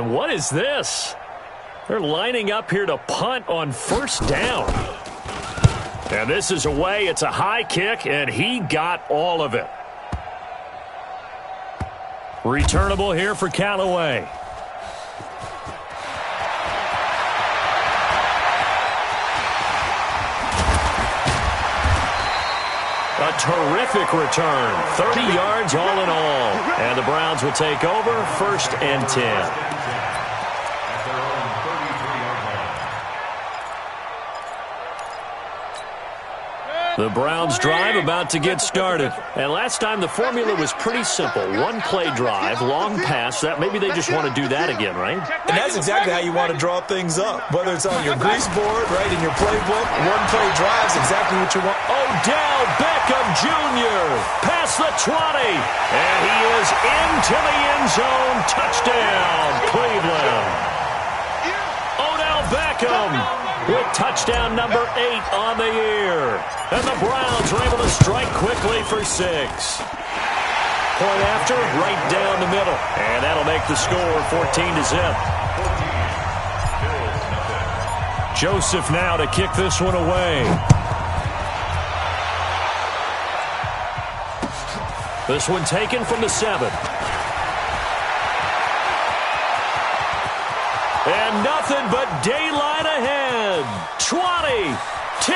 And what is this? They're lining up here to punt on first down. And this is away. It's a high kick, and he got all of it. Returnable here for Callaway. A terrific return. 30 yards all in all. And the Browns will take over 1st and 10. The Browns drive about to get started. And last time the formula was pretty simple. One play drive, long pass. That maybe they just want to do that again, right? And that's exactly how you want to draw things up. Whether it's on your grease board, right, in your playbook, one play drive is exactly what you want. Odell Beckham Jr. past the 20. And he is into the end zone. Touchdown, Cleveland. Odell Beckham with touchdown number 8 on the year. And the Browns are able to strike quickly for 6. Point after, right down the middle. And that'll make the score 14-0. Joseph now to kick this one away. This one taken from the 7. And nothing but daylight ahead. 20, 10,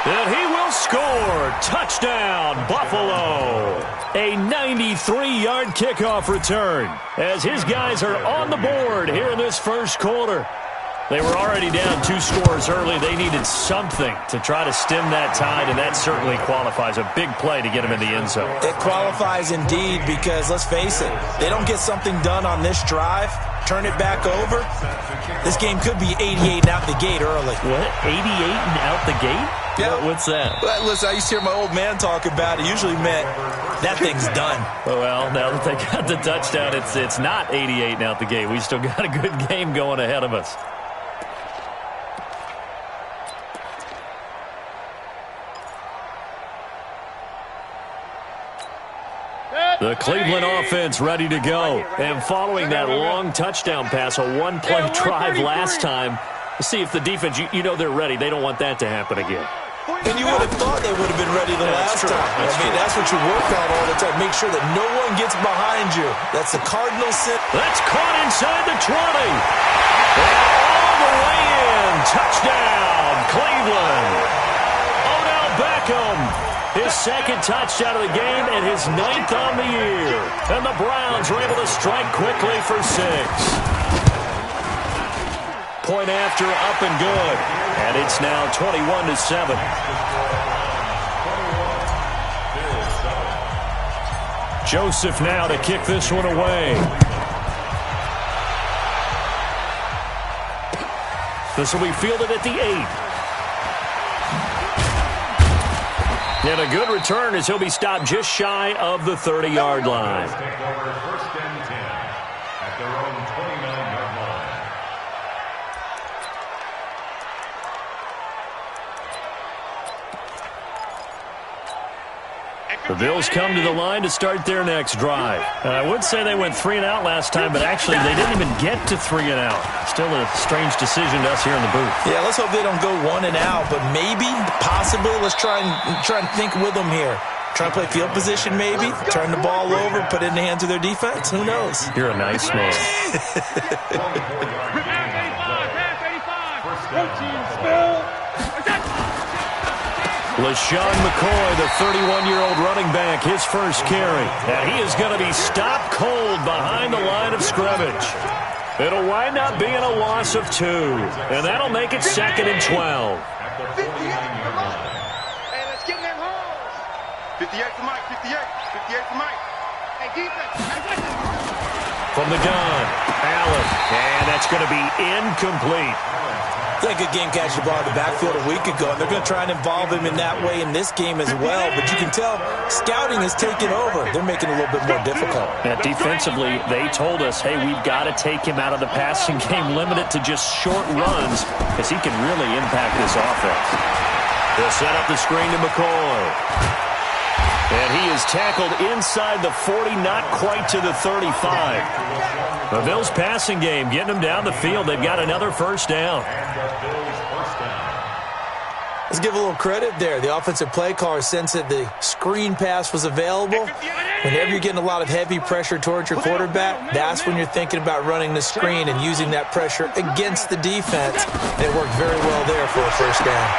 and he will score. Touchdown, Buffalo. A 93-yard kickoff return as his guys are on the board here in this first quarter. They were already down 2 scores early. They needed something to try to stem that tide, and that certainly qualifies. A big play to get him in the end zone. It qualifies indeed because, let's face it, they don't get something done on this drive, turn it back over, this game could be 88 and out the gate early. What? 88 and out the gate? Yeah. What's that? Well, listen, I used to hear my old man talk about it. Usually meant that thing's done. Well, now that they got the touchdown, it's not 88 and out the gate. We still got a good game going ahead of us. The Cleveland offense ready to go. And following that long touchdown pass, a one-play drive last time, let's see if the defense, you know they're ready. They don't want that to happen again. And you would have thought they would have been ready the last time. That's what you work on all the time. Make sure that no one gets behind you. That's the cardinal sin. That's caught inside the 20. And all the way in. Touchdown, Cleveland. Odell Beckham. His second touchdown of the game and his 9th on the year. And the Browns are able to strike quickly for 6. Point after, up and good. And it's now 21-7. Joseph now to kick this one away. This will be fielded at the 8. And a good return as he'll be stopped just shy of the 30-yard line. The Bills come to the line to start their next drive. And I would say they went 3 and out last time, but actually they didn't even get to 3 and out. Still a strange decision to us here in the booth. Yeah, let's hope they don't go 1 and out, but maybe, possibly, let's try and think with them here. Try and play field position maybe, turn the ball over, put it in the hands of their defense. Who knows? You're a nice man. LaShawn McCoy, the 31-year-old running back, his first carry. And he is going to be stopped cold behind the line of scrimmage. It'll wind up being a loss of 2. And that'll make it 2nd and 12. Hey, let's get in them holes. 58 for Mike, 58. 58 for Mike. Hey, defense. From the gun, Allen. And that's going to be incomplete. They good game catching the ball in the backfield a week ago, and they're going to try and involve him in that way in this game as well. But you can tell scouting has taken over. They're making it a little bit more difficult. Now, defensively, they told us, hey, we've got to take him out of the passing game, limit it to just short runs, because he can really impact this offense. They'll set up the screen to McCoy. And he is tackled inside the 40, not quite to the 35. The Bills passing game, getting them down the field. They've got another first down. Let's give a little credit there. The offensive play caller sensed that the screen pass was available. Whenever you're getting a lot of heavy pressure towards your quarterback, that's when you're thinking about running the screen and using that pressure against the defense. And it worked very well there for a first down.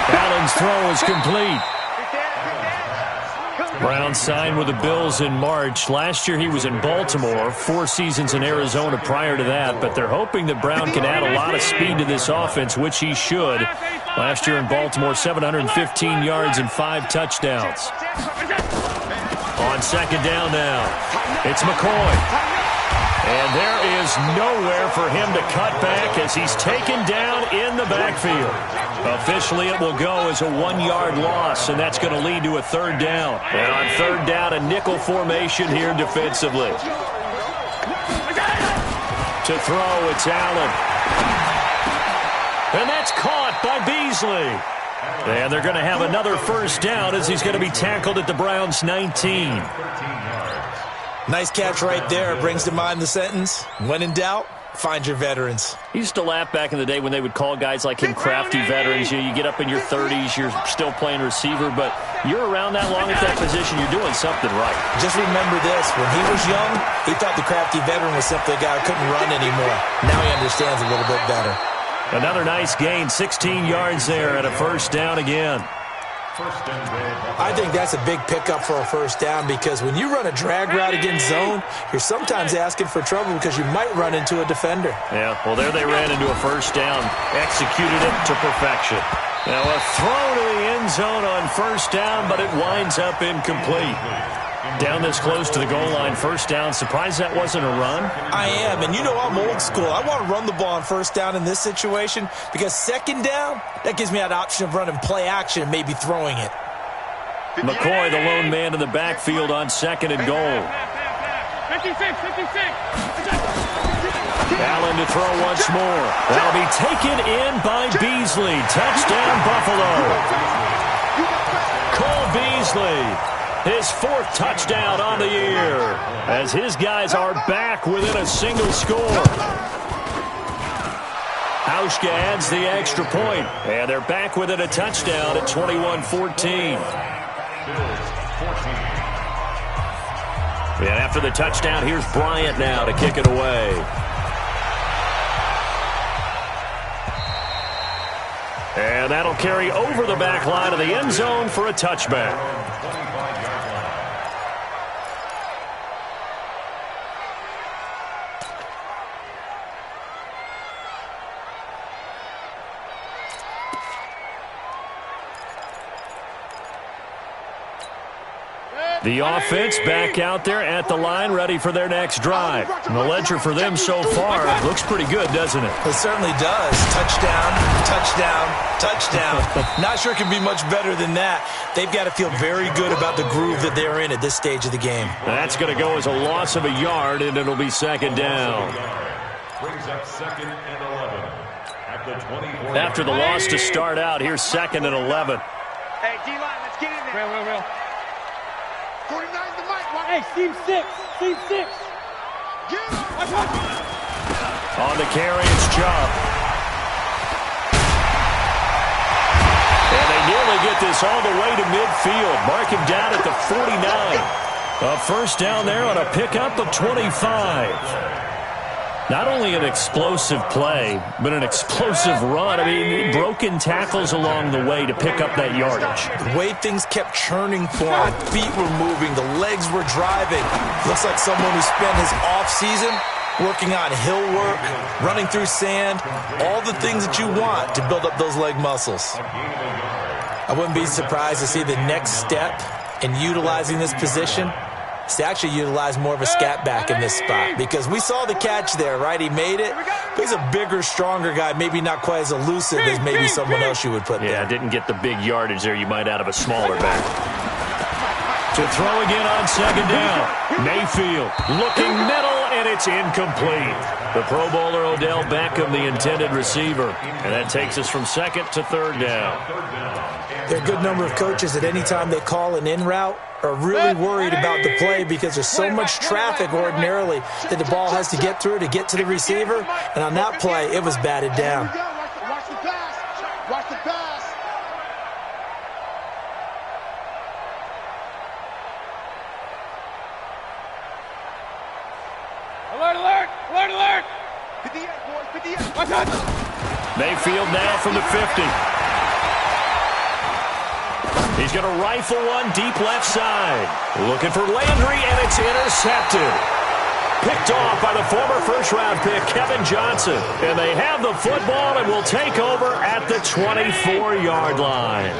Allen's throw is complete. Brown signed with the Bills in March. Last year he was in Baltimore, 4 seasons in Arizona prior to that, but they're hoping that Brown can add a lot of speed to this offense, which he should. Last year in Baltimore, 715 yards and 5 touchdowns. On second down now, it's McCoy. And there is nowhere for him to cut back as he's taken down in the backfield. Officially, it will go as a 1-yard loss, and that's going to lead to a third down. And on third down, a nickel formation here defensively. To throw, it's Allen. And that's caught by Beasley. And they're going to have another first down as he's going to be tackled at the Browns' 19. Nice catch right there. Brings to mind the sentence, when in doubt, find your veterans. I used to laugh back in the day when they would call guys like him crafty veterans. You get up in your 30s, you're still playing receiver, but you're around that long at that position, you're doing something right. Just remember this. When he was young, he thought the crafty veteran was simply a guy who couldn't run anymore. Now he understands a little bit better. Another nice gain, 16 yards there and a first down again. I think that's a big pickup for a first down because when you run a drag route against zone, you're sometimes asking for trouble because you might run into a defender. Yeah, well, there they ran into a first down, executed it to perfection. Now a throw to the end zone on first down, but it winds up incomplete. Down this close to the goal line, first down. Surprised that wasn't a run? I am, and you know I'm old school. I want to run the ball on first down in this situation because second down, that gives me that option of running play action and maybe throwing it. McCoy, the lone man in the backfield on second and goal. 56. Allen to throw once more. That'll be taken in by Beasley. Touchdown, Buffalo. Cole Beasley. His 4th touchdown on the year as his guys are back within a single score. Hauschka adds the extra point, and they're back within a touchdown at 21-14. And after the touchdown, here's Bryant now to kick it away. And that'll carry over the back line of the end zone for a touchback. The offense back out there at the line, ready for their next drive. And the ledger for them so far looks pretty good, doesn't it? It certainly does. Touchdown, touchdown, touchdown. Not sure it can be much better than that. They've got to feel very good about the groove that they're in at this stage of the game. That's going to go as a loss of a yard, and it'll be second down. Brings up second and 11 at the 24. After the loss to start out, here's second and 11. Hey, D-line, let's get in there. Real. 49 the mic. Hey, Team 6. Team 6. On the carry, it's Chubb. And they nearly get this all the way to midfield. Mark him down at the 49. A first down there on a pickup of 25. Not only an explosive play, but an explosive run. I mean, broken tackles along the way to pick up that yardage. The way things kept churning for him, feet were moving, the legs were driving. Looks like someone who spent his offseason working on hill work, running through sand, all the things that you want to build up those leg muscles. I wouldn't be surprised to see the next step in utilizing this position to actually utilize more of a scat back in this spot, because we saw the catch there, right? He made it. But he's a bigger, stronger guy, maybe not quite as elusive as maybe someone else you would put there. Yeah, didn't get the big yardage there you might out of a smaller back. To throw again on second down. Mayfield looking middle, and it's incomplete. The Pro Bowler Odell Beckham, the intended receiver. And that takes us from second to third down. There are a good number of coaches that any time they call an in route are really worried about the play because there's so much traffic ordinarily that the ball has to get through to get to the receiver. And on that play, it was batted down. Watch the pass. Watch the pass. Alert, alert! Alert, alert! 58, boys, 58. Watch out! Mayfield now from the 50. He's going to rifle one deep left side. Looking for Landry, and it's intercepted. Picked off by the former first-round pick, Kevin Johnson. And they have the football and will take over at the 24-yard line.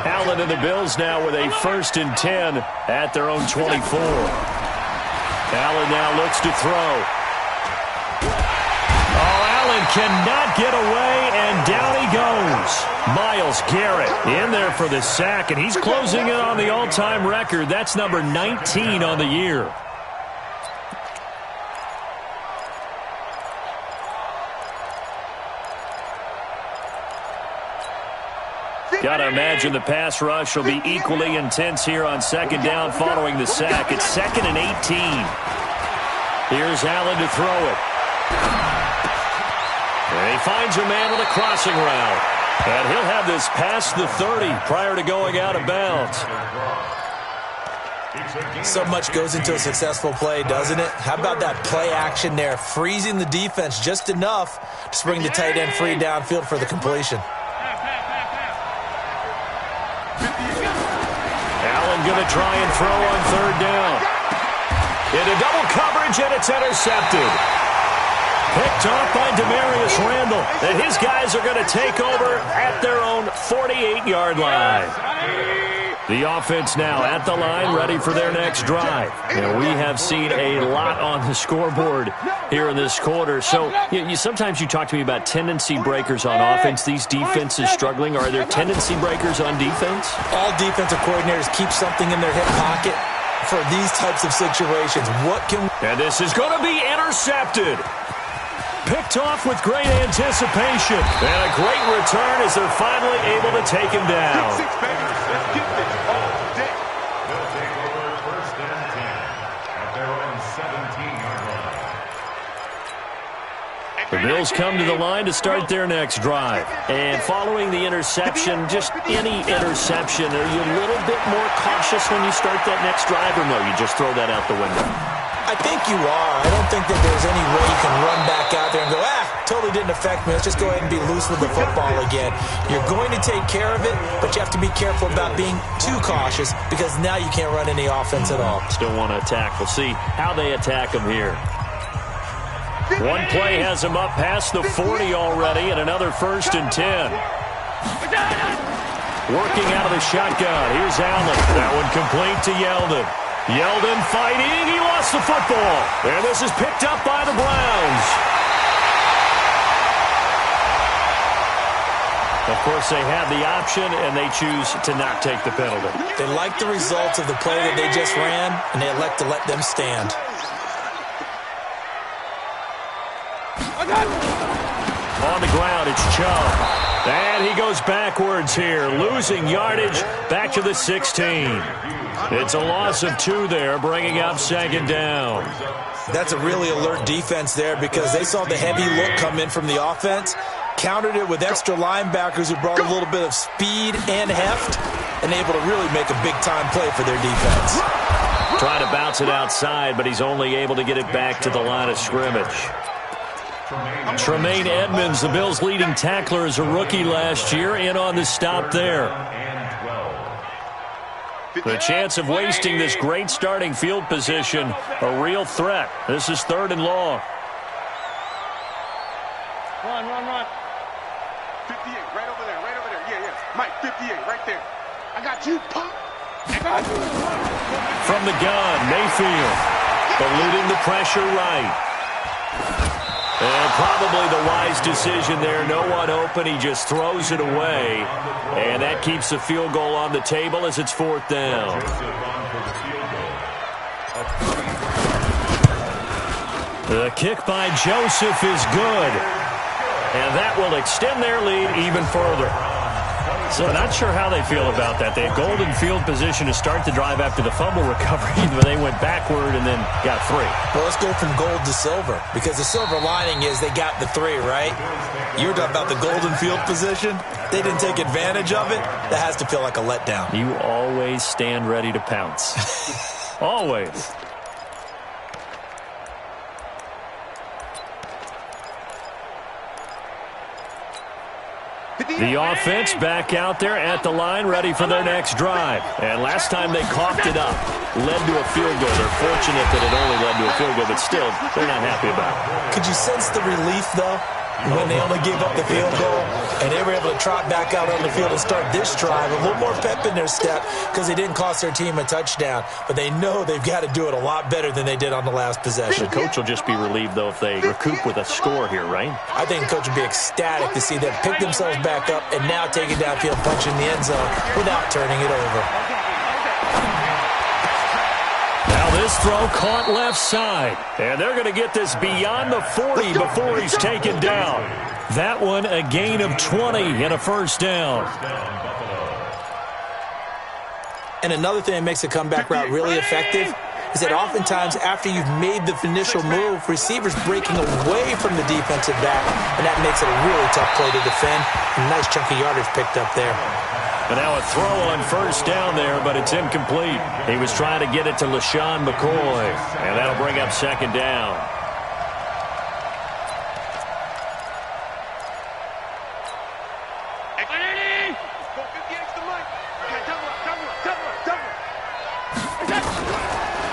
Allen and the Bills now with a 1st and 10 at their own 24. Allen now looks to throw. Allen cannot get away, and down he goes. Myles Garrett in there for the sack, and he's closing in on the all-time record. That's number 19 on the year. Got to imagine the pass rush will be equally intense here on 2nd down following the sack. It's 2nd and 18. Here's Allen to throw it. And he finds a man with a crossing route. And he'll have this past the 30 prior to going out of bounds. So much goes into a successful play, doesn't it? How about that play action there, freezing the defense just enough to bring the tight end free downfield for the completion. Allen going to try and throw on 3rd down. Into double coverage, and it's intercepted. Picked off by Demarius Randall. And his guys are going to take over at their own 48-yard line. The offense now at the line, ready for their next drive. And we have seen a lot on the scoreboard here in this quarter. So sometimes you talk to me about tendency breakers on offense. These defenses struggling. Are there tendency breakers on defense? All defensive coordinators keep something in their hip pocket for these types of situations. And this is going to be intercepted. Picked off with great anticipation. And a great return as they're finally able to take him down. They'll take over 1st and 10 at their own 17-yard line. The Bills come to the line to start their next drive. And following the interception, just any interception, are you a little bit more cautious when you start that next drive, or no, you just throw that out the window? I think you are. I don't think that there's any way you can run back out there and go, totally didn't affect me. Let's just go ahead and be loose with the football again. You're going to take care of it, but you have to be careful about being too cautious because now you can't run any offense at all. Still want to attack. We'll see how they attack him here. One play has him up past the 40 already, and another 1st and 10. Working out of the shotgun. Here's Allen. That one complete to Yeldon. Yeldon fighting. He lost the football. And this is picked up by the Browns. Of course, they have the option, and they choose to not take the penalty. They like the results of the play that they just ran, and they elect to let them stand. On the ground, it's Chubb. And he goes backwards here, losing yardage back to the 16. It's a loss of 2 there, bringing up 2nd down. That's a really alert defense there because they saw the heavy look come in from the offense, countered it with extra linebackers who brought a little bit of speed and heft, and able to really make a big-time play for their defense. Trying to bounce it outside, but he's only able to get it back to the line of scrimmage. Tremaine Edmonds, the Bills' leading tackler as a rookie last year, in on the stop there. The chance of wasting this great starting field position, a real threat. This is 3rd and long. Run. 58, right over there. Yeah. Mike, 58, right there. I got you, punk. I got you. From the gun, Mayfield, eluding the pressure right. And probably the wise decision there. No one open. He just throws it away. And that keeps the field goal on the table as it's 4th down. The kick by Joseph is good. And that will extend their lead even further. So not sure how they feel about that. They had golden field position to start the drive after the fumble recovery, but they went backward and then got 3. Well, let's go from gold to silver, because the silver lining is they got the 3, right? You were talking about the golden field position. They didn't take advantage of it. That has to feel like a letdown. You always stand ready to pounce. Always. The offense back out there at the line, ready for their next drive. And last time they coughed it up, led to a field goal. They're fortunate that it only led to a field goal, but still, they're not happy about it. Could you sense the relief, though, when they only gave up the field goal and they were able to trot back out on the field and start this drive? A little more pep in their step because they didn't cost their team a touchdown, but they know they've got to do it a lot better than they did on the last possession. The coach will just be relieved, though, if they recoup with a score here, right? I think the coach would be ecstatic to see them pick themselves back up and now take it downfield, punch in the end zone without turning it over. Now this throw caught left side. And they're going to get this beyond the 40 before he's taken down. That one a gain of 20 and a first down. And another thing that makes a comeback route really effective is that oftentimes after you've made the initial move, receivers breaking away from the defensive back, and that makes it a really tough play to defend. A nice chunk of yardage picked up there. And now a throw on first down there, but it's incomplete. He was trying to get it to LaShawn McCoy, and that'll bring up second down.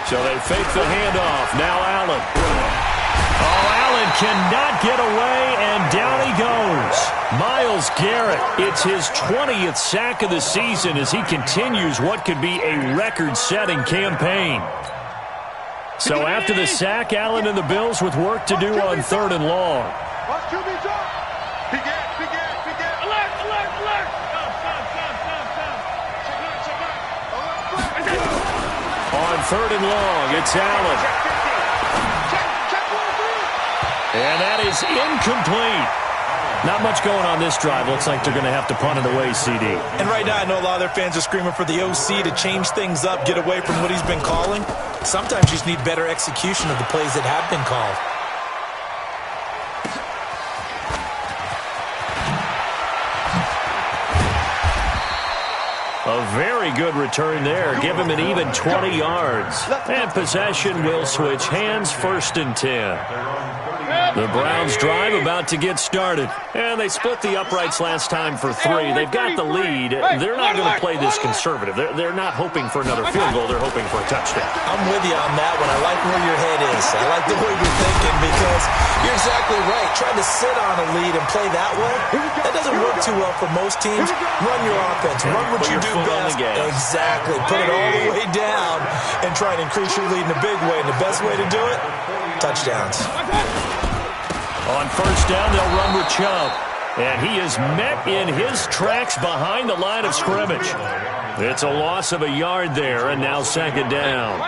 So they fake the handoff. Now Allen. Oh, Allen cannot get away, and down he goes. Myles Garrett, it's his 20th sack of the season as he continues what could be a record-setting campaign. So after the sack, Allen and the Bills with work to do on 3rd and long. On 3rd and long, it's Allen. And that is incomplete. Not much going on this drive. Looks like they're going to have to punt it away, CD. And right now, I know a lot of their fans are screaming for the OC to change things up, get away from what he's been calling. Sometimes you just need better execution of the plays that have been called. A very good return there. Give him an even 20 yards. And possession will switch hands, 1st and 10. The Browns drive about to get started. And they split the uprights last time for 3. They've got the lead. They're not going to play this conservative. They're not hoping for another field goal. They're hoping for a touchdown. I'm with you on that one. I like where your head is. I like the way you're thinking because you're exactly right. Trying to sit on a lead and play that way, that doesn't work too well for most teams. Run your offense. Run what you do best. Exactly. Put it all the way down and try and increase your lead in a big way. And the best way to do it, touchdowns. On 1st down, they'll run with Chubb. And he is met in his tracks behind the line of scrimmage. It's a loss of a yard there, and now 2nd down.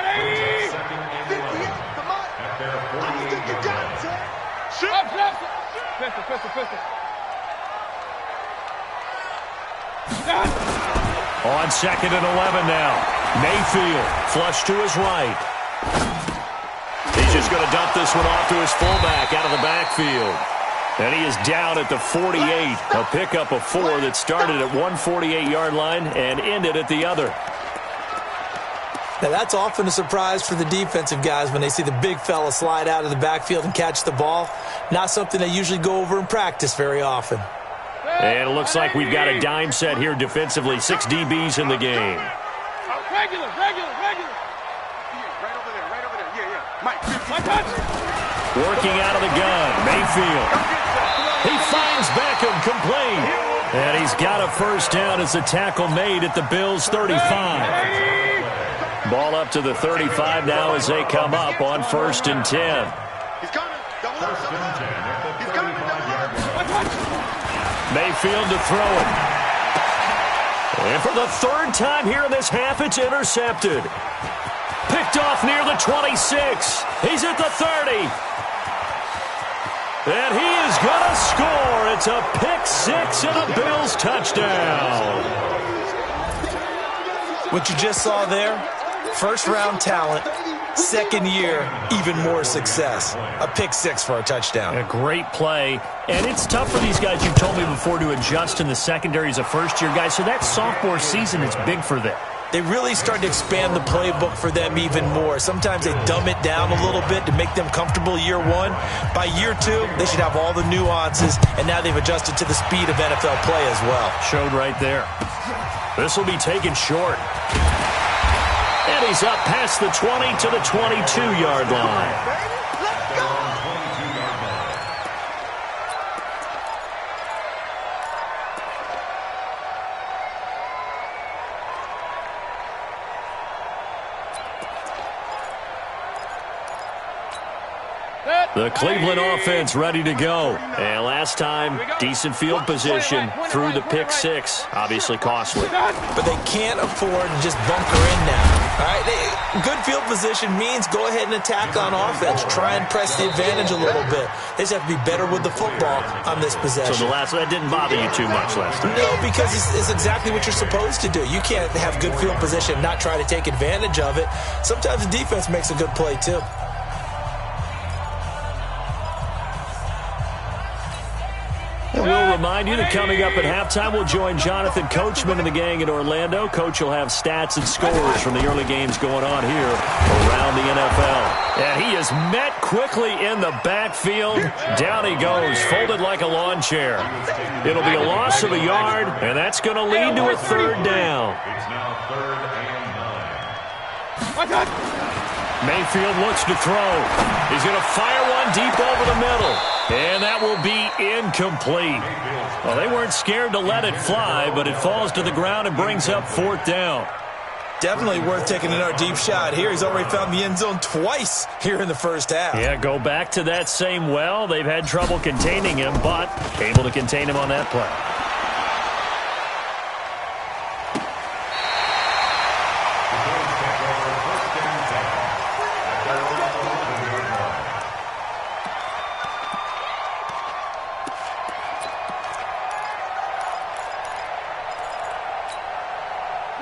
On 2nd and 11 now. Mayfield, flush to his right. He's just going to dump this one off to his fullback out of the backfield. And he is down at the 48. A pickup of 4 that started at one 48-yard line and ended at the other. Now, that's often a surprise for the defensive guys when they see the big fella slide out of the backfield and catch the ball. Not something they usually go over in practice very often. And it looks like we've got a dime set here defensively. 6 DBs in the game. Regular. Working out of the gun, Mayfield. He finds Beckham complete. And he's got a first down as a tackle made at the Bills' 35. Ball up to the 35 now as they come up on 1st and 10. He's coming. Double up. He's coming. Double up. Mayfield to throw it. And for the 3rd time here in this half, it's intercepted. Picked off near the 26. He's at the 30. And he is going to score. It's a pick six and a Bills touchdown. What you just saw there, first-round talent, second year, even more success. A pick six for a touchdown. A great play. And it's tough for these guys, you've told me before, to adjust in the secondary as a first-year guy. So that sophomore season is big for them. They really started to expand the playbook for them even more. Sometimes they dumb it down a little bit to make them comfortable year one. By year two, they should have all the nuances, and now they've adjusted to the speed of NFL play as well. Showed right there. This will be taken short. And he's up past the 20 to the 22-yard line. The Cleveland offense ready to go. And last time, decent field position through the pick six. Obviously costly. But they can't afford to just bunker in now. All right, good field position means go ahead and attack on offense. Try and press the advantage a little bit. They just have to be better with the football on this possession. So that didn't bother you too much last time? No, because it's exactly what you're supposed to do. You can't have good field position and not try to take advantage of it. Sometimes the defense makes a good play too. We'll remind you that coming up at halftime, we'll join Jonathan Coachman and the gang in Orlando. Coach will have stats and scores from the early games going on here around the NFL. And he is met quickly in the backfield. Down he goes, folded like a lawn chair. It'll be a loss of a yard, and that's going to lead to a third down. It's now 3rd and 9. Mayfield looks to throw. He's going to fire one deep over the middle. And that will be incomplete. Well, they weren't scared to let it fly, but it falls to the ground and brings up 4th down. Definitely worth taking another deep shot here. He's already found the end zone twice here in the first half. Yeah, go back to that same well. They've had trouble containing him, but able to contain him on that play.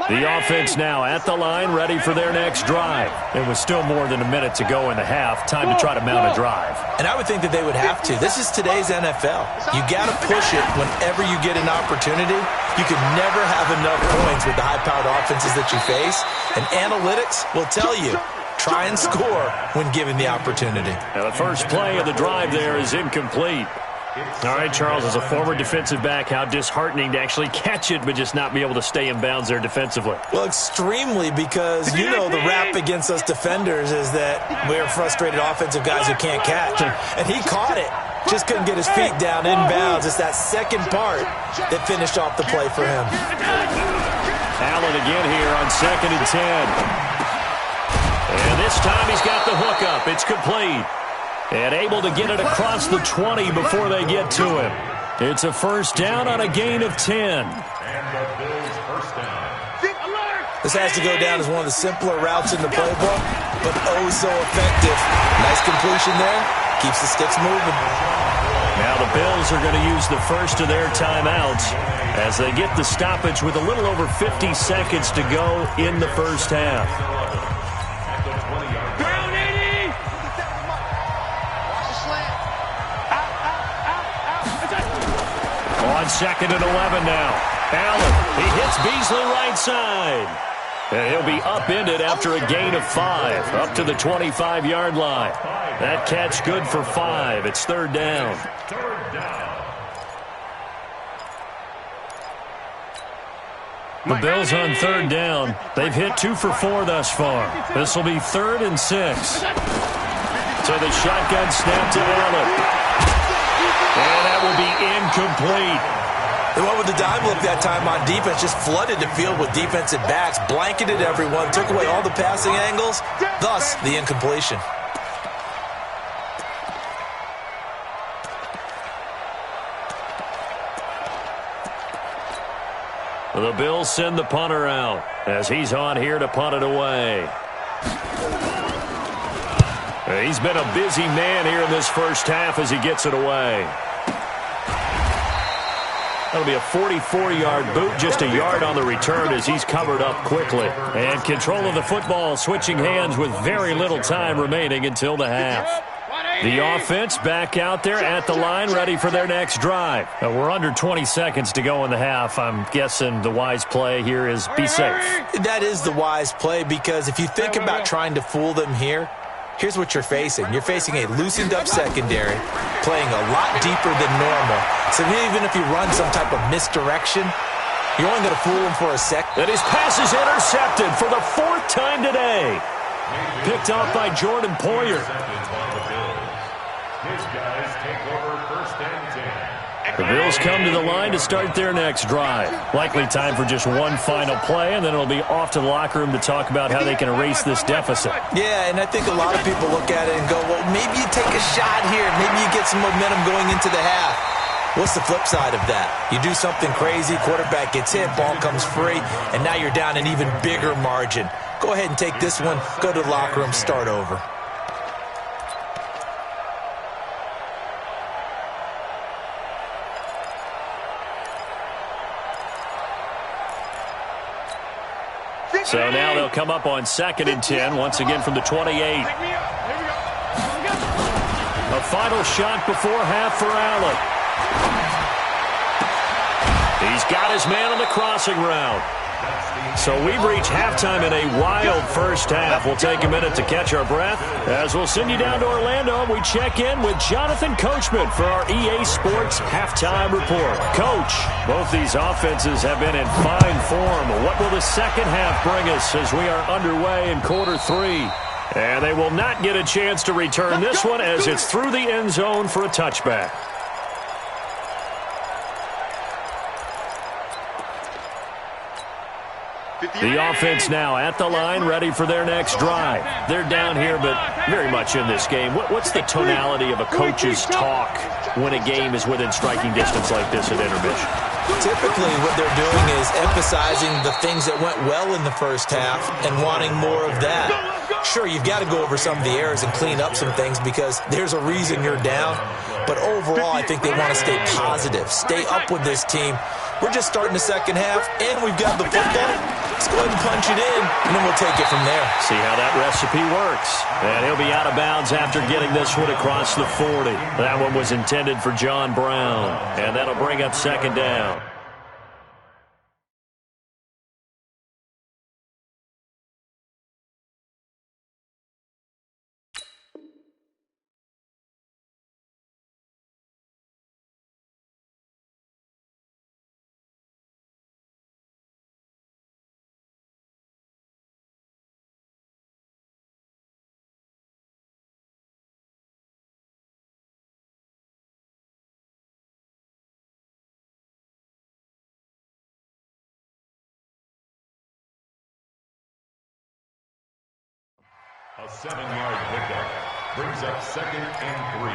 The offense now at the line, ready for their next drive. It was still more than a minute to go in the half. Time to try to mount a drive. And I would think that they would have to. This is today's NFL. You got to push it whenever you get an opportunity. You can never have enough points with the high-powered offenses that you face. And analytics will tell you, try and score when given the opportunity. Now the first play of the drive there is incomplete. All right, Charles, as a former defensive back, how disheartening to actually catch it but just not be able to stay in bounds there defensively. Well, extremely, because you know the rap against us defenders is that we're frustrated offensive guys who can't catch. And he caught it. Just couldn't get his feet down in bounds. It's that second part that finished off the play for him. Allen again here on 2nd and 10. And this time he's got the hook up. It's complete. And able to get it across the 20 before they get to him. It's a first down on a gain of 10. And the Bills' first down. This has to go down as one of the simpler routes in the playbook, but oh so effective. Nice completion there. Keeps the sticks moving. Now the Bills are going to use the first of their timeouts as they get the stoppage with a little over 50 seconds to go in the first half. On 2nd and 11 now. Allen, he hits Beasley right side. And he'll be upended after a gain of 5, up to the 25-yard line. That catch good for 5. It's 3rd down. The Bills on 3rd down. They've hit 2 for 4 thus far. This will be 3rd and 6. So the shotgun snap to Allen. And that will be incomplete. They went with the dime look that time on defense, just flooded the field with defensive backs, blanketed everyone, took away all the passing angles, thus the incompletion. The Bills send the punter out as he's on here to punt it away. He's been a busy man here in this first half as he gets it away. That'll be a 44-yard boot, just a yard on the return as he's covered up quickly. And control of the football switching hands with very little time remaining until the half. The offense back out there at the line, ready for their next drive. We're under 20 seconds to go in the half. I'm guessing the wise play here is be safe. That is the wise play, because if you think about trying to fool them here, here's what you're facing. You're facing a loosened-up secondary, playing a lot deeper than normal. So even if you run some type of misdirection, you're only going to fool them for a second. And his pass is intercepted for the 4th time today. Picked off by Jordan Poyer. His guys take over 1st and 10. The Bills come to the line to start their next drive. Likely time for just one final play, and then it'll be off to the locker room to talk about how they can erase this deficit. Yeah, and I think a lot of people look at it and go, well, maybe you take a shot here. Maybe you get some momentum going into the half. What's the flip side of that? You do something crazy, quarterback gets hit, ball comes free, and now you're down an even bigger margin. Go ahead and take this one, go to the locker room, start over. So now they'll come up on 2nd and 10, once again from the 28. A final shot before half for Allen. He's got his man on the crossing route. So we've reached halftime in a wild first half. We'll take a minute to catch our breath as we'll send you down to Orlando and we check in with Jonathan Coachman for our EA Sports Halftime Report. Coach, both these offenses have been in fine form. What will the second half bring us as we are underway in quarter 3? And they will not get a chance to return this one as it's through the end zone for a touchback. The offense now at the line, ready for their next drive. They're down here, but very much in this game. What's the tonality of a coach's talk when a game is within striking distance like this at intermission? Typically, what they're doing is emphasizing the things that went well in the first half and wanting more of that. Sure, you've got to go over some of the errors and clean up some things because there's a reason you're down. But overall, I think they want to stay positive, stay up with this team. We're just starting the second half, and we've got the football. Let's go ahead and punch it in, and then we'll take it from there. See how that recipe works. And he'll be out of bounds after getting this one across the 40. That one was intended for John Brown, and that'll bring up 2nd down. A 7-yard pickup brings up 2nd and 3.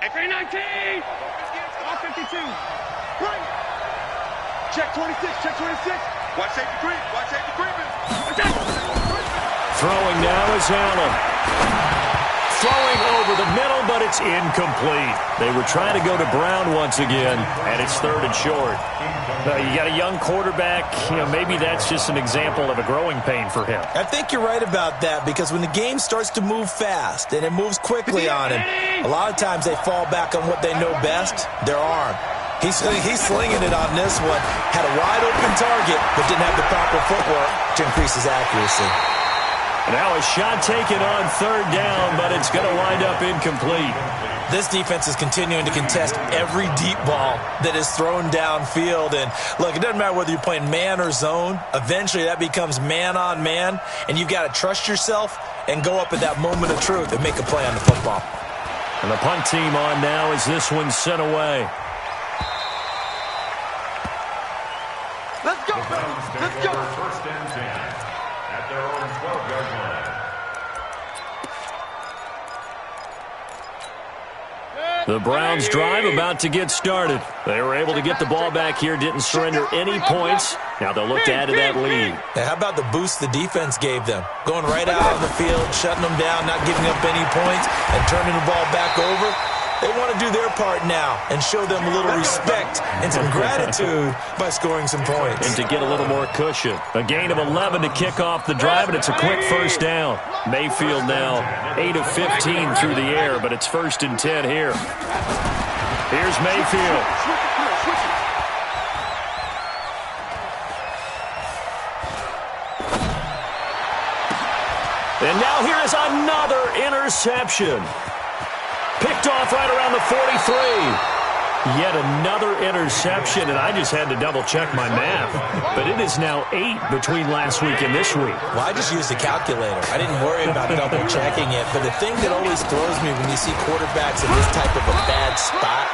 X-19! Off 52. Bring it. Check 26, check 26. Watch safety creep, watch safety creeping. Throwing now is Allen. Throwing over the middle, but it's incomplete. They were trying to go to Brown once again, and it's 3rd and short. You got a young quarterback. Maybe that's just an example of a growing pain for him. I think you're right about that because when the game starts to move fast and it moves quickly on him, a lot of times they fall back on what they know best, their arm. He's slinging it on this one. Had a wide open target, but didn't have the proper footwork to increase his accuracy. Now a shot taken on 3rd down, but it's going to wind up incomplete. This defense is continuing to contest every deep ball that is thrown downfield. And look, it doesn't matter whether you're playing man or zone. Eventually that becomes man on man, and you've got to trust yourself and go up at that moment of truth and make a play on the football. And the punt team on now as this one's sent away. Let's go, let's go. 1st and 10 at their own 12-yard line. The Browns drive about to get started. They were able to get the ball back here, didn't surrender any points. Now they'll look to add to that lead. Now, how about the boost the defense gave them? Going right out on the field, shutting them down, not giving up any points, and turning the ball back over. They want to do their part now and show them a little respect and some gratitude by scoring some points. And to get a little more cushion. A gain of 11 to kick off the drive, and it's a quick first down. Mayfield now 8 of 15 through the air, but it's 1st and 10 here. Here's Mayfield. And now here is another interception. Picked off right around the 43. Yet another interception, and I just had to double-check my math. But it is now 8 between last week and this week. Well, I just used a calculator. I didn't worry about double-checking it. But the thing that always throws me when you see quarterbacks in this type of a bad spot,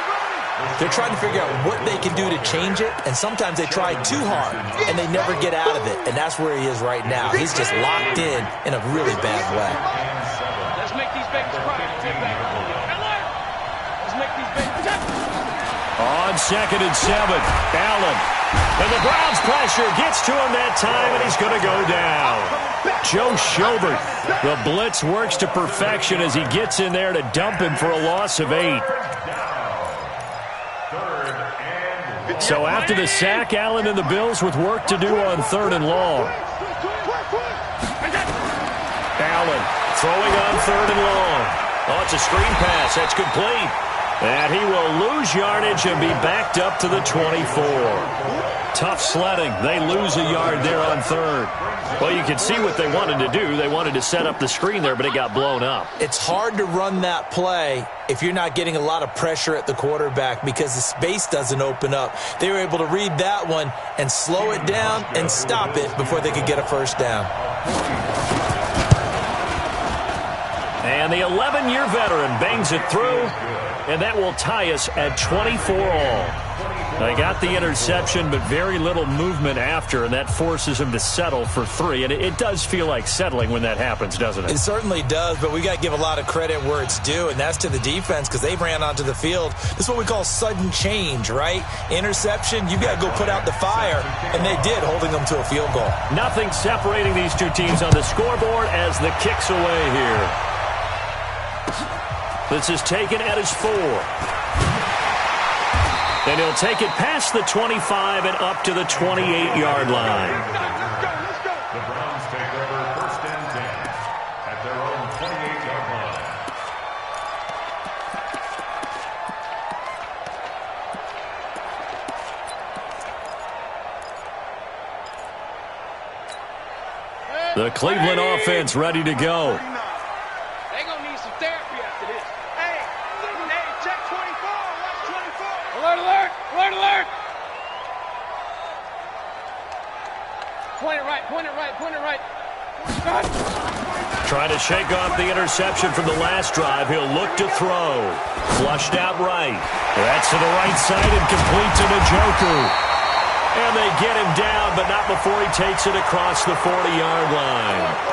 they're trying to figure out what they can do to change it, and sometimes they try too hard, and they never get out of it. And that's where he is right now. He's just locked in a really bad way. Let's make these babies cry. On 2nd and 7, Allen. And the Browns pressure gets to him that time, and he's going to go down. Joe Schobert. The blitz works to perfection as he gets in there to dump him for a loss of 8. So after the sack, Allen and the Bills with work to do on 3rd and long. Allen throwing on 3rd and long. Oh, it's a screen pass. That's complete. And he will lose yardage and be backed up to the 24. Tough sledding. They lose a yard there on 3rd. Well, you can see what they wanted to do. They wanted to set up the screen there, but it got blown up. It's hard to run that play if you're not getting a lot of pressure at the quarterback because the space doesn't open up. They were able to read that one and slow it down and stop it before they could get a first down. And the 11-year veteran bangs it through, and that will tie us at 24 all. They got the interception, but very little movement after, and that forces him to settle for 3. And it does feel like settling when that happens, doesn't it? It certainly does, but we got to give a lot of credit where it's due, and that's to the defense because they ran onto the field. This is what we call sudden change, right? Interception, you got to go put out the fire, and they did, holding them to a field goal. Nothing separating these two teams on the scoreboard as the kick's away here. This is taken at his 4. And he'll take it past the 25 and up to the 28-yard line. The Browns take over 1st and 10 at their own 28-yard line. The Cleveland offense ready to go. They're going to need some therapy after this. Hey, check 24. Watch 24. Alert, alert, alert, alert. Point it right, point it right, point it right. Trying to shake off the interception from the last drive. He'll look to throw. Flushed out right. That's to the right side and complete to the Joker. And they get him down, but not before he takes it across the 40-yard line.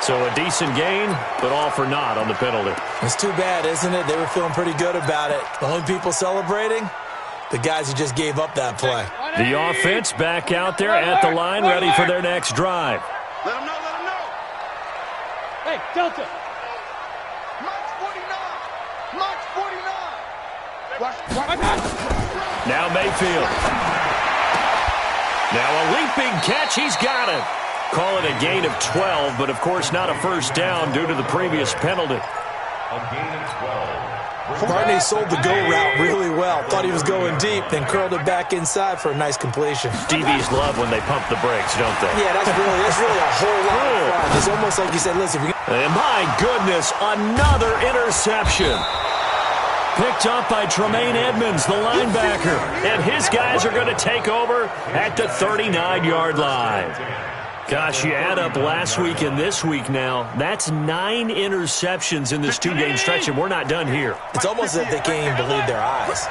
So a decent gain, but all for naught on the penalty. It's too bad, isn't it? They were feeling pretty good about it. The only people celebrating, the guys who just gave up that play. The offense back out there at the line, ready for their next drive. Let them know, let them know. Hey, Delta. March 49. March 49. Watch. Now Mayfield. Now a leaping catch. He's got it. Call it a gain of 12, but of course not a first down due to the previous penalty. A gain of 12. Barney sold the go route really well. Thought he was going deep, then curled it back inside for a nice completion. DBs love when they pump the brakes, don't they? Yeah, that's really a whole lot of fun. It's almost like you said, listen, And my goodness, another interception. Picked up by Tremaine Edmonds, the linebacker. And his guys are going to take over at the 39-yard line. Gosh, you add up last week and this week now, that's 9 interceptions in this 2-game stretch, and we're not done here. it's almost as if they can't even believe their eyes.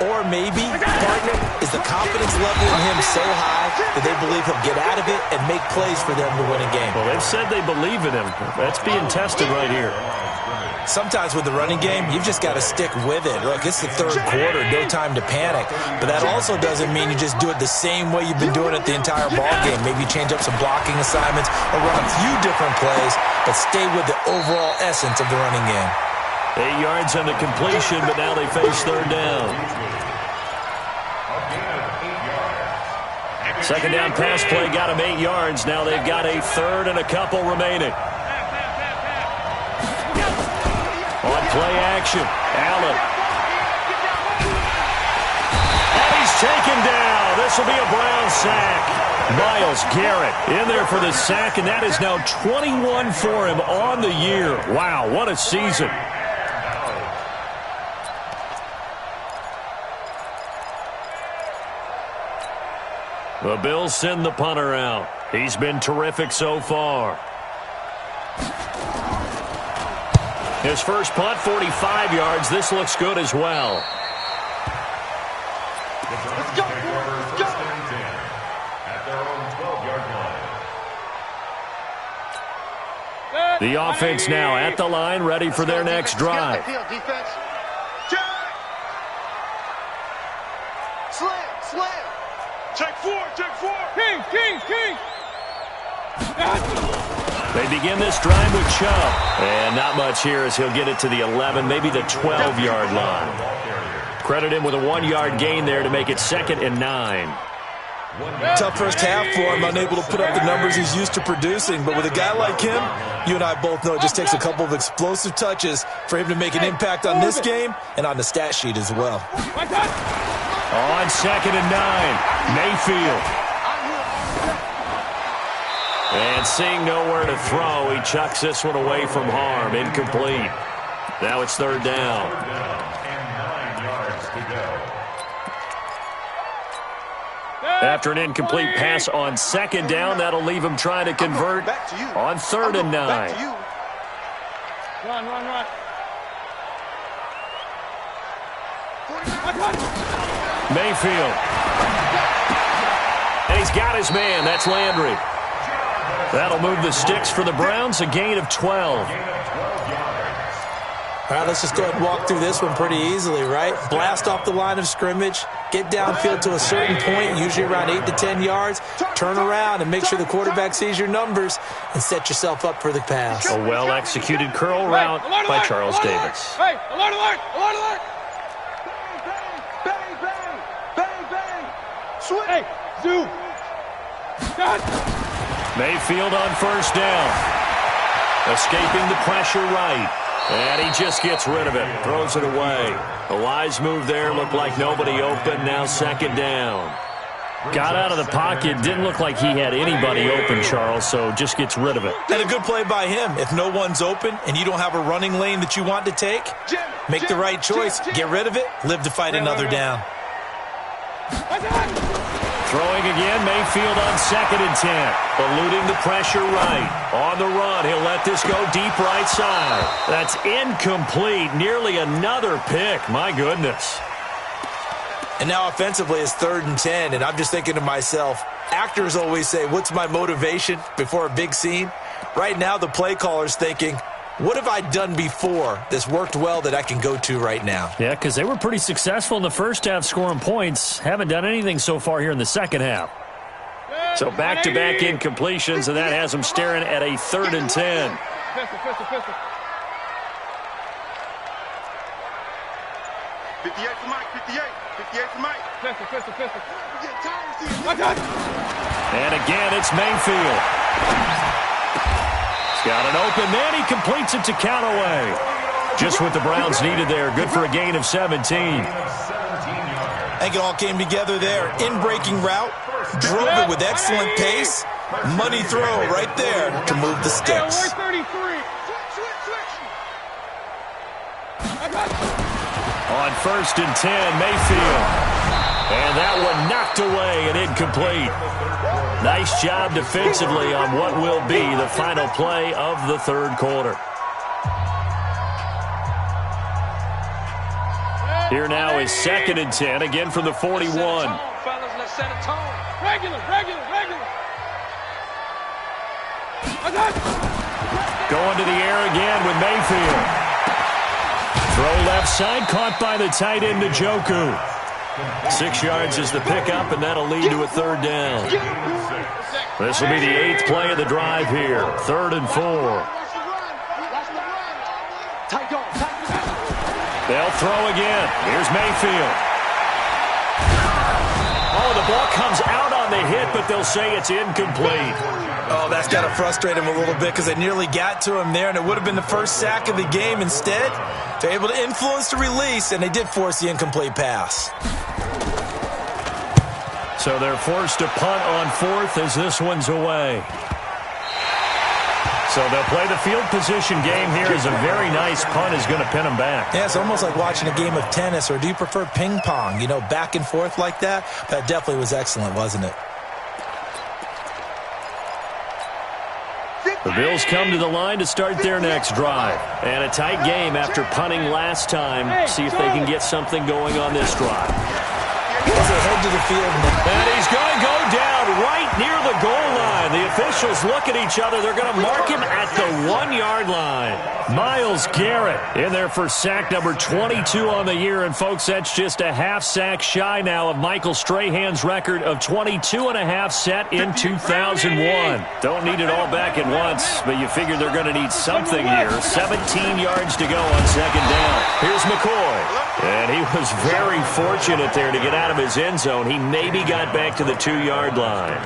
Or maybe, partner, is the confidence level in him so high that they believe he'll get out of it and make plays for them to win a game. Well, they've said they believe in him. That's being tested right here. Sometimes with the running game, you've just got to stick with it. Look, it's the third quarter, no time to panic. But that also doesn't mean you just do it the same way you've been doing it the entire ball game. Maybe change up some blocking assignments or run a few different plays, but stay with the overall essence of the running game. 8 yards on the completion, but now they face third down. Second down pass play got him 8 yards. Now they've got a third and a couple remaining. On play action, Allen. And he's taken down. This will be a Brown sack. Myles Garrett in there for the sack, and that is now 21 for him on the year. Wow, what a season. The Bills send the punter out. He's been terrific so far. His first punt, 45 yards. This looks good as well. Let's go, let's go. At their own 12-yard line. The offense now at the line, ready for their next drive. Defense. Slam. Take four. King. They begin this drive with Chubb. And not much here as he'll get it to the 11, maybe the 12-yard line. Credit him with a 1-yard gain there to make it 2nd and 9. Tough first half for him, unable to put up the numbers he's used to producing. But with a guy like him, you and I both know it just takes a couple of explosive touches for him to make an impact on this game and on the stat sheet as well. On 2nd and 9, Mayfield. And seeing nowhere to throw, he chucks this one away from harm. Incomplete. Now it's third down. And 9 yards to go. After an incomplete pass on 2nd down, that'll leave him trying to convert on 3rd and 9. Run. Mayfield. And he's got his man. That's Landry. That'll move the sticks for the Browns, a gain of 12. All right, let's just go ahead and walk through this one pretty easily, right? Blast off the line of scrimmage, get downfield to a certain point, usually around 8 to 10 yards, turn around and make sure the quarterback sees your numbers and set yourself up for the pass. A well-executed curl route by Charles Davis. Hey, alert! Bang. Swing. Hey, zoom. Done. Mayfield on first down. Escaping the pressure right. And he just gets rid of it. Throws it away. A wise move there. Looked like nobody open. Now 2nd down. Got out of the pocket. Didn't look like he had anybody open, Charles, so just gets rid of it. And a good play by him. If no one's open and you don't have a running lane that you want to take, make the right choice. Get rid of it. Live to fight another down. Throwing again, Mayfield on 2nd and 10. Eluding the pressure right. On the run, he'll let this go deep right side. That's incomplete. Nearly another pick. My goodness. And now offensively it's 3rd and 10, and I'm just thinking to myself, actors always say, what's my motivation before a big scene? Right now the play caller's thinking, what have I done before that's worked well that I can go to right now? Yeah, because they were pretty successful in the first half scoring points. Haven't done anything so far here in the second half. So back-to-back incompletions, and that has them staring at a 3rd and 10. Pistol. 58 for Mike. 58 for Mike. Pistol. We get tired of seeing And again, it's Mayfield. He's got an open man. He completes it to Callaway. Just what the Browns needed there. Good for a gain of 17. I think it all came together there. In-breaking route. Drove it with excellent pace. Money throw right there to move the sticks. 33. On 1st and 10, Mayfield. And that one knocked away and incomplete. Nice job defensively on what will be the final play of the third quarter. Here now is 2nd and 10, again from the 41. Fellas, let's set a tone. Regular. Going to the air again with Mayfield. Throw left side, caught by the tight end, Njoku. 6 yards is the pickup, and that'll lead to a 3rd down. This will be the 8th play of the drive here. 3rd and 4. They'll throw again. Here's Mayfield. Oh, the ball comes out on the hit, but they'll say it's incomplete. Oh, that's got to frustrate him a little bit because they nearly got to him there, and it would have been the first sack of the game. Instead, they're able to influence the release, and they did force the incomplete pass. So they're forced to punt on 4th as this one's away. So they'll play the field position game here as a very nice punt is going to pin them back. Yeah, it's almost like watching a game of tennis, or do you prefer ping pong? You know, back and forth like that? That definitely was excellent, wasn't it? The Bills come to the line to start their next drive. And a tight game after punting last time. See if they can get something going on this drive. As they head to the field. And he's going to go down right near the goal line. The officials look at each other. They're going to mark him at the 1-yard line. Myles Garrett in there for sack number 22 on the year. And, folks, that's just a half sack shy now of Michael Strahan's record of 22.5 set in 2001. Don't need it all back at once, but you figure they're going to need something here. 17 yards to go on 2nd down. Here's McCoy. And he was very fortunate there to get out of his end zone. He maybe got back to the 2-yard line.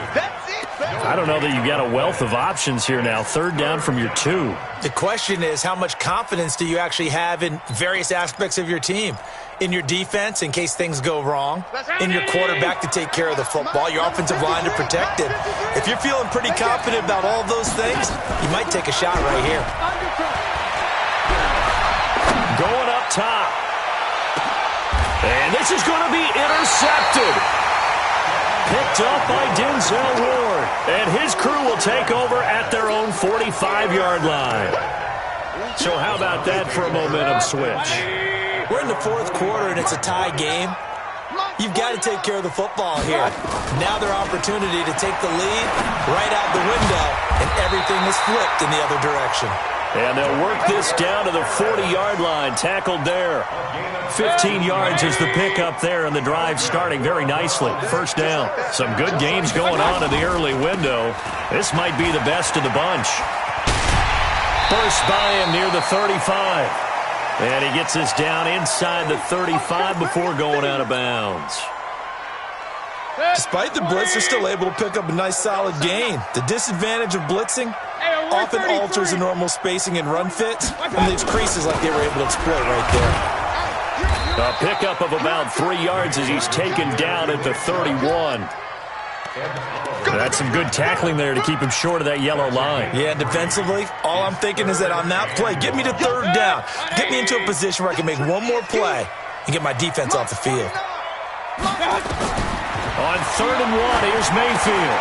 I don't know that you've got a wealth of options here now. 3rd down from your 2. The question is, how much confidence do you actually have in various aspects of your team? In your defense, in case things go wrong. In your quarterback to take care of the football. Your offensive line to protect it. If you're feeling pretty confident about all those things, you might take a shot right here. Going up top. And this is going to be intercepted. Picked up by Denzel Ward. And his crew will take over at their own 45-yard line. So how about that for a momentum switch? We're in the 4th quarter, and it's a tie game. You've got to take care of the football here. Now their opportunity to take the lead right out the window, and everything is flipped in the other direction. And they'll work this down to the 40-yard line, tackled there. 15 yards is the pickup there, and the drive starting very nicely. 1st down. Some good games going on in the early window. This might be the best of the bunch. First by him near the 35. And he gets this down inside the 35 before going out of bounds. Despite the blitz, they're still able to pick up a nice solid gain. The disadvantage of blitzing often alters the normal spacing and run fits, and leaves creases like they were able to exploit right there. A pickup of about 3 yards as he's taken down at the 31. That's some good tackling there to keep him short of that yellow line. Yeah, defensively, all I'm thinking is that on that play, get me to 3rd down. Get me into a position where I can make one more play and get my defense off the field. On 3rd and 1, here's Mayfield.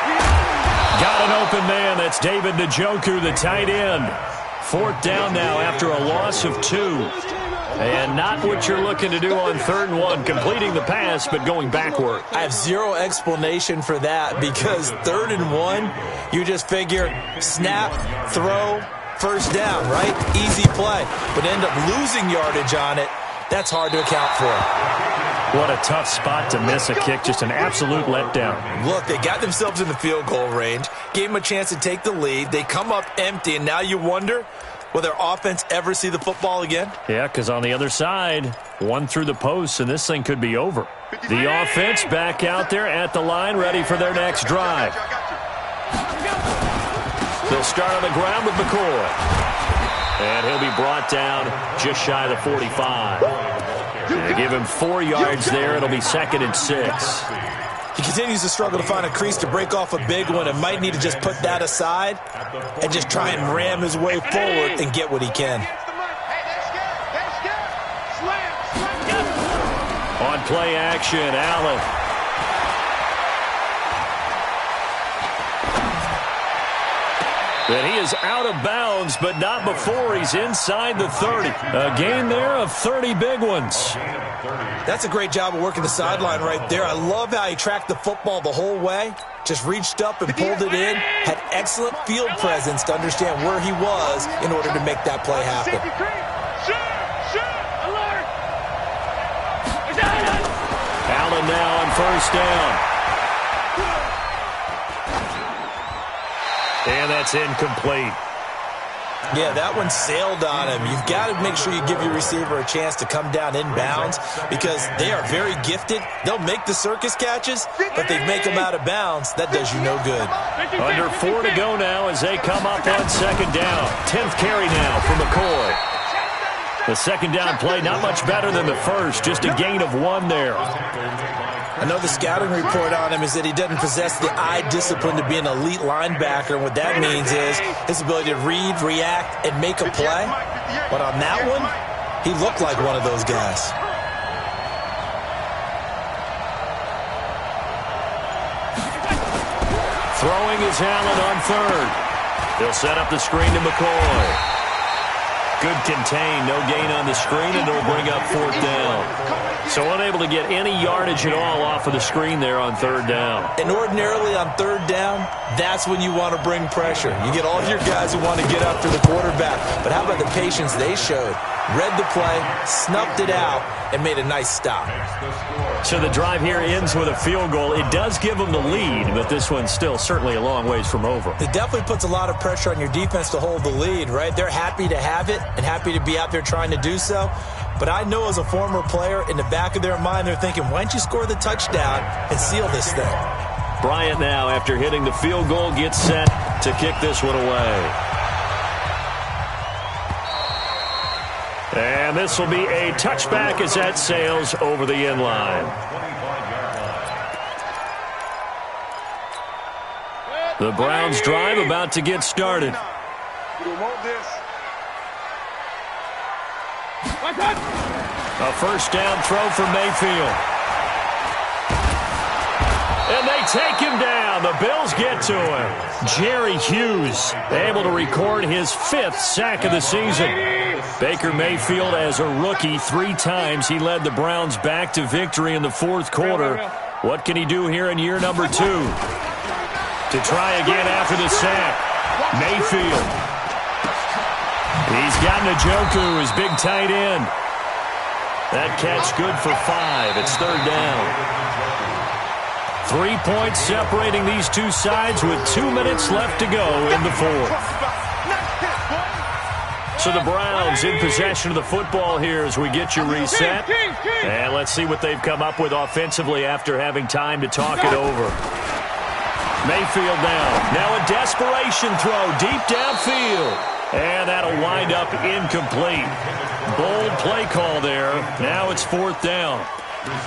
Got an open man. That's David Njoku, the tight end. 4th down now after a loss of 2. And not what you're looking to do on 3rd and 1, completing the pass, but going backward. I have zero explanation for that because 3rd and 1, you just figure snap, throw, 1st down, right? Easy play. But end up losing yardage on it. That's hard to account for. What a tough spot to miss a kick. Just an absolute letdown. Look, they got themselves in the field goal range, gave them a chance to take the lead. They come up empty, and now you wonder, will their offense ever see the football again? Yeah, because on the other side, one through the post, and this thing could be over. The offense back out there at the line, ready for their next drive. They'll start on the ground with McCoy. And he'll be brought down just shy of the 45. They give him 4 yards there. It'll be 2nd and 6. He continues to struggle to find a crease to break off a big one and might need to just put that aside and just try and ram his way forward and get what he can. On play action, Allen. And he is out of bounds, but not before he's inside the 30. A gain there of 30 big ones. That's a great job of working the sideline right there. I love how he tracked the football the whole way. Just reached up and pulled it in. Had excellent field presence to understand where he was in order to make that play happen. Allen now on first down. And that's incomplete. Yeah, that one sailed on him. You've got to make sure you give your receiver a chance to come down inbounds because they are very gifted. They'll make the circus catches, but they make them out of bounds. That does you no good. Under 4 to go now as they come up on second down. 10th carry now for McCoy. The second down play not much better than the first, just a gain of 1 there. I know the scouting report on him is that he doesn't possess the eye discipline to be an elite linebacker. And what that means is his ability to read, react, and make a play. But on that one, he looked like one of those guys. Throwing is Allen on third. He'll set up the screen to McCoy. Good contain, no gain on the screen, and it'll bring up 4th down. So unable to get any yardage at all off of the screen there on 3rd down. And ordinarily on 3rd down, that's when you want to bring pressure. You get all your guys who want to get after the quarterback. But how about the patience they showed? Read the play, snuffed it out, and made a nice stop. So the drive here ends with a field goal. It does give them the lead, but this one's still certainly a long ways from over. It definitely puts a lot of pressure on your defense to hold the lead, right? They're happy to have it and happy to be out there trying to do so. But I know as a former player, in the back of their mind, they're thinking, why don't you score the touchdown and seal this thing? Bryant now, after hitting the field goal, gets set to kick this one away. And this will be a touchback as that sails over the end line. The Browns drive about to get started. A first down throw for Mayfield. And they take him down. The Bills get to him. Jerry Hughes able to record his 5th sack of the season. Baker Mayfield, as a rookie, 3 times he led the Browns back to victory in the 4th quarter. What can he do here in year number 2? To try again after the sack. Mayfield. He's got Njoku, his big tight end. That catch good for 5. It's 3rd down. 3 points separating these two sides with 2 minutes left to go in the 4th. So the Browns in possession of the football here as we get you reset. And let's see what they've come up with offensively after having time to talk it over. Mayfield now a desperation throw deep downfield. And that'll wind up incomplete. Bold play call there. Now it's 4th down.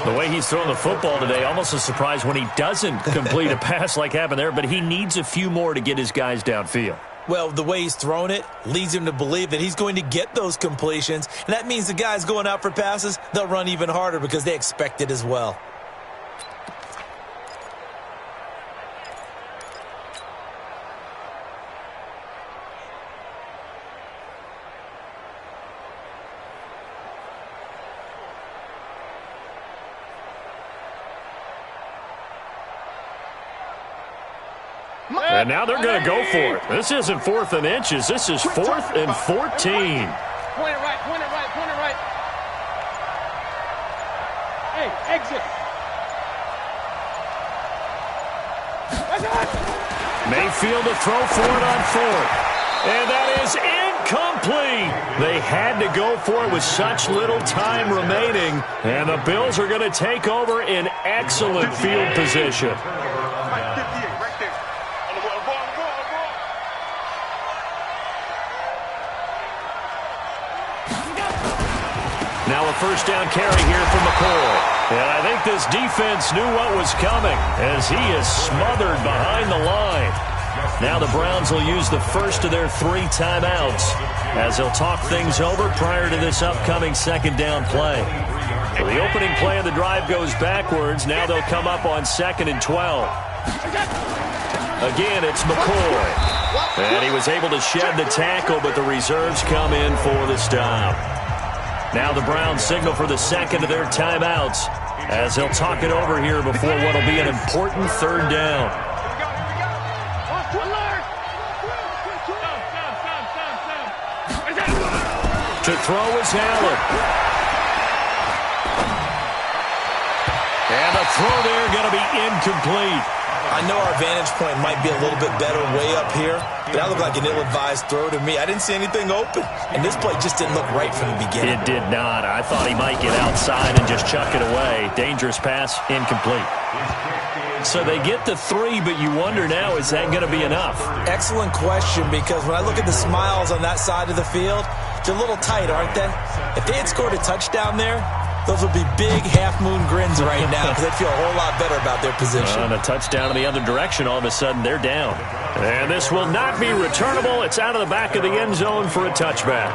The way he's throwing the football today, almost a surprise when he doesn't complete a pass like happened there, but he needs a few more to get his guys downfield. Well, the way he's thrown it leads him to believe that he's going to get those completions. And that means the guys going out for passes, they'll run even harder because they expect it as well. And now they're going to go for it. This isn't 4th and inches. This is 4th and 14. Point it right, point it right, point it right. Hey, exit. Mayfield to throw for it on 4th. And that is incomplete. They had to go for it with such little time remaining. And the Bills are going to take over in excellent field position. Now a first down carry here for McCoy. And I think this defense knew what was coming as he is smothered behind the line. Now the Browns will use the first of their 3 timeouts as they'll talk things over prior to this upcoming second down play. So the opening play of the drive goes backwards. Now they'll come up on 2nd and 12. Again, it's McCoy. And he was able to shed the tackle, but the reserves come in for the stop. Now the Browns signal for the second of their timeouts as they'll talk it over here before what will be an important third down. To throw is Allen. And the throw there going to be incomplete. I know our vantage point might be a little bit better way up here, but that looked like an ill-advised throw to me. I didn't see anything open, and this play just didn't look right from the beginning. It did not. I thought he might get outside and just chuck it away. Dangerous pass, incomplete. So they get the 3, but you wonder now, is that going to be enough? Excellent question, because when I look at the smiles on that side of the field, they're a little tight, aren't they? If they had scored a touchdown there, those would be big half-moon grins right now because they'd feel a whole lot better about their position. And a touchdown in the other direction, all of a sudden they're down. And this will not be returnable. It's out of the back of the end zone for a touchback.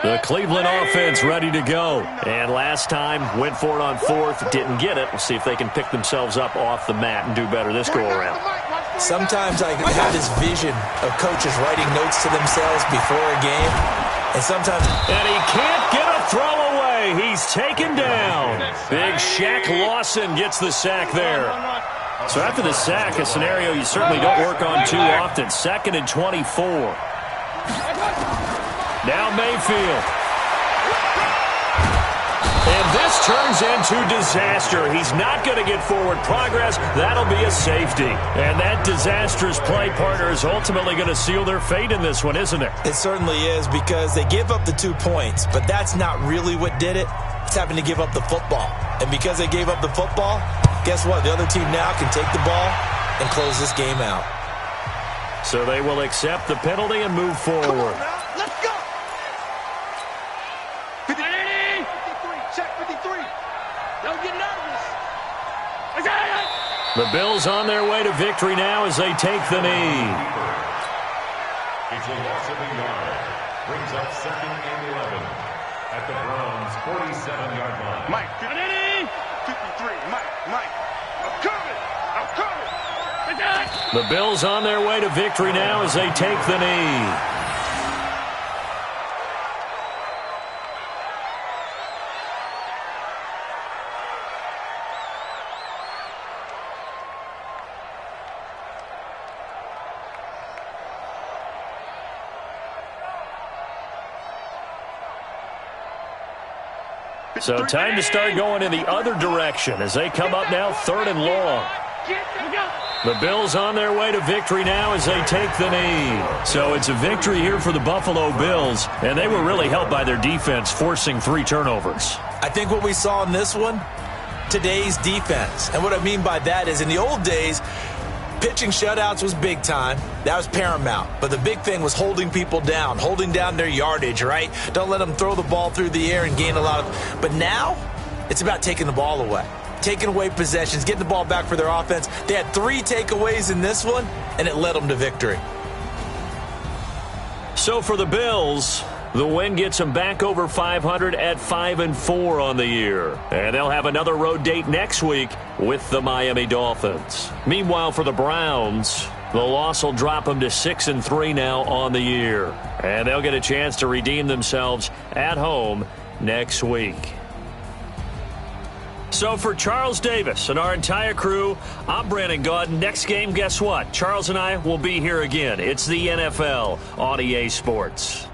The Cleveland offense ready to go. And last time, went for it on fourth, didn't get it. We'll see if they can pick themselves up off the mat and do better this go-around. Sometimes I have this vision of coaches writing notes to themselves before a game. And sometimes... And he can't get a throw away. He's taken down. Big Shaq Lawson gets the sack there. So after the sack, a scenario you certainly don't work on too often. 2nd and 24. Now Mayfield. And this turns into disaster. He's not going to get forward progress. That'll be a safety. And that disastrous play partner is ultimately going to seal their fate in this one, isn't it? It certainly is, because they give up the 2 points, but that's not really what did it. It's having to give up the football. And because they gave up the football, guess what? The other team now can take the ball and close this game out. So they will accept the penalty and move forward. Let's go. 53. Check 53. Don't get nervous. The Bills on their way to victory now as they take the knee. It's a loss of a yard. Brings up 2nd and 11 at the Browns' 47-yard line. Mike, 53. Mike. I'm coming. The Bills on their way to victory now as they take the knee. So time to start going in the other direction as they come up now 3rd and long. The Bills on their way to victory now as they take the knee. So it's a victory here for the Buffalo Bills, and they were really helped by their defense forcing 3 turnovers. I think what we saw in this one, today's defense. And what I mean by that is in the old days, pitching shutouts was big time. That was paramount. But the big thing was holding people down, holding down their yardage, right? Don't let them throw the ball through the air and gain a lot of... But now, it's about taking the ball away. Taking away possessions, getting the ball back for their offense. They had 3 takeaways in this one, and it led them to victory. So for the Bills, the win gets them back over 500 at 5-4 on the year. And they'll have another road date next week with the Miami Dolphins. Meanwhile, for the Browns, the loss will drop them to 6-3 now on the year. And they'll get a chance to redeem themselves at home next week. So for Charles Davis and our entire crew, I'm Brandon Gaudin. Next game, guess what? Charles and I will be here again. It's the NFL on EA Sports.